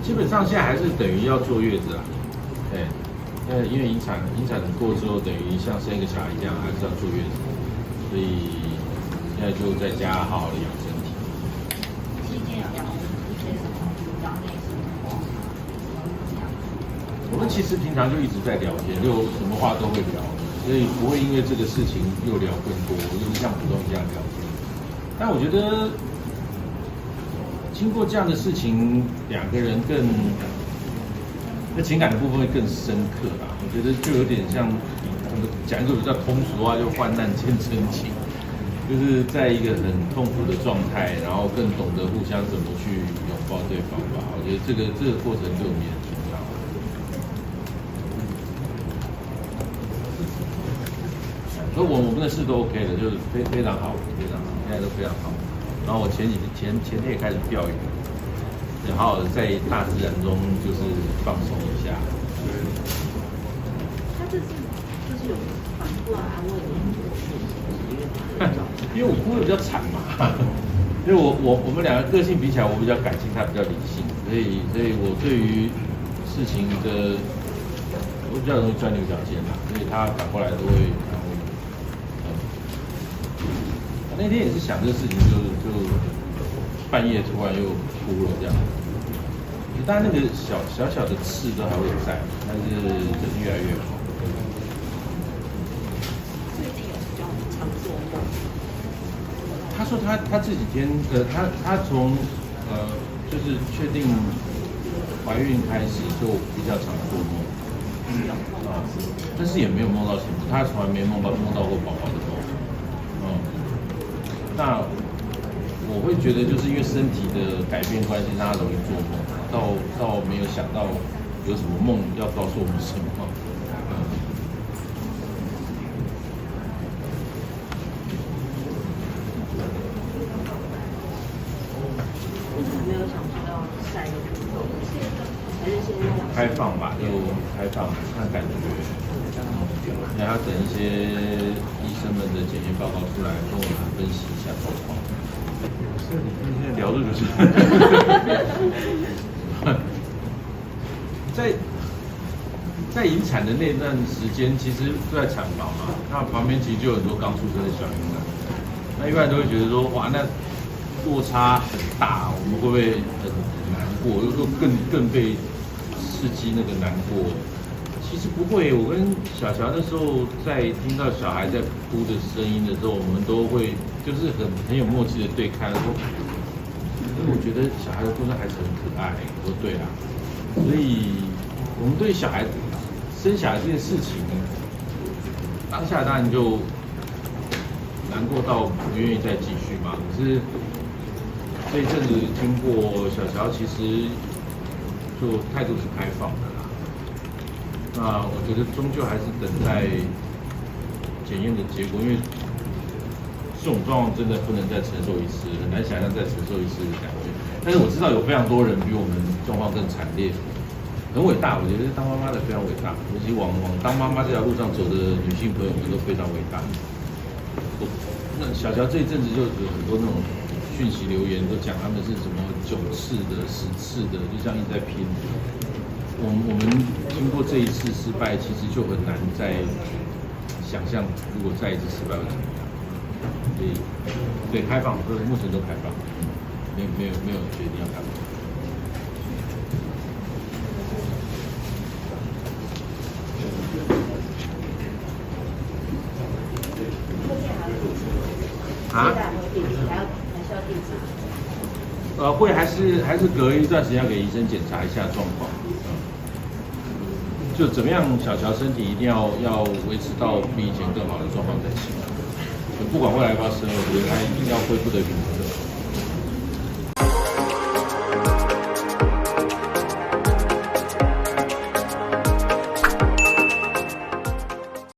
基本上现在还是等于要坐月子啊，对，因为引产过之后，等于像生一个小孩一样，还是要坐月子，所以现在就在家好好的养身体。期间有聊一些什么比较内心的话吗？我们其实平常就一直在聊天，就什么话都会聊，所以不会因为这个事情又聊更多，就是像普通一样聊天。但我觉得。经过这样的事情，两个人那情感的部分会更深刻啦。我觉得就有点像我们讲一个比较通俗的话，就患难见真情，就是在一个很痛苦的状态，然后更懂得互相怎么去拥抱对方吧。我觉得这个过程对我们也很重要。所以我们的事都 OK 的，就是非常好，非常好，现在都非常好。然后我前天也开始钓鱼，然后在大自然中就是放松一下。他这次就是有反过来安慰你，因为我哭的比较惨嘛，因为我们两个个性比起来，我比较感性，他比较理性，所以我对于事情的我比较容易钻牛角尖嘛，所以他反过来都会安慰我。那天也是想这个事情就半夜突然又哭了这样，当然那个小的刺都还会在，但是就是越来越好。最近有比较常做梦。他说他这几天他从就是确定怀孕开始就比较常做梦，但是也没有梦到什么，他从来没梦到过宝宝的梦。那我会觉得，就是因为身体的改变关系，让他容易做梦，到没有想到有什么梦要告诉我们什么。没有想说要下一个步骤，还是先开放吧，就开放看感觉。然后等一些医生们的检验报告出来，跟我们分析一下状况。是你现在聊这个是？在引产的那段时间，其实都在产房嘛，那旁边其实就有很多刚出生的小婴儿。那一般人都会觉得说，哇，那落差很大，我们会不会很难过？又更被刺激那个难过？其实不会，我跟小乔那时候在听到小孩在哭的声音的时候，我们都会就是很有默契的对看，说，因为我觉得小孩的哭声还是很可爱。我说对啊，所以我们对小孩生小孩这件事情，当下当然就难过到不愿意再继续嘛。可是这一阵子经过小乔，其实就态度是开放的。那我觉得终究还是等待检验的结果，因为这种状况真的不能再承受一次，很难想象再承受一次的感觉。但是我知道有非常多人比我们状况更惨烈，很伟大。我觉得当妈妈的非常伟大，尤其往当妈妈这条路上走的女性朋友们都非常伟大。那小乔这一阵子就有很多那种讯息留言，都讲他们是什么9次的、10次的，就这样一直在拼。我们经过这一次失败，其实就很难再想象，如果再一次失败会怎么样。所以，对，开放，目前都开放，没有决定要开放。啊？会还是隔一段时间要给医生检查一下状况。就怎么样，小乔身体一定要维持到比以前更好的状况才行。不管未来要不要生，我觉得他一定要恢复得比以前更好。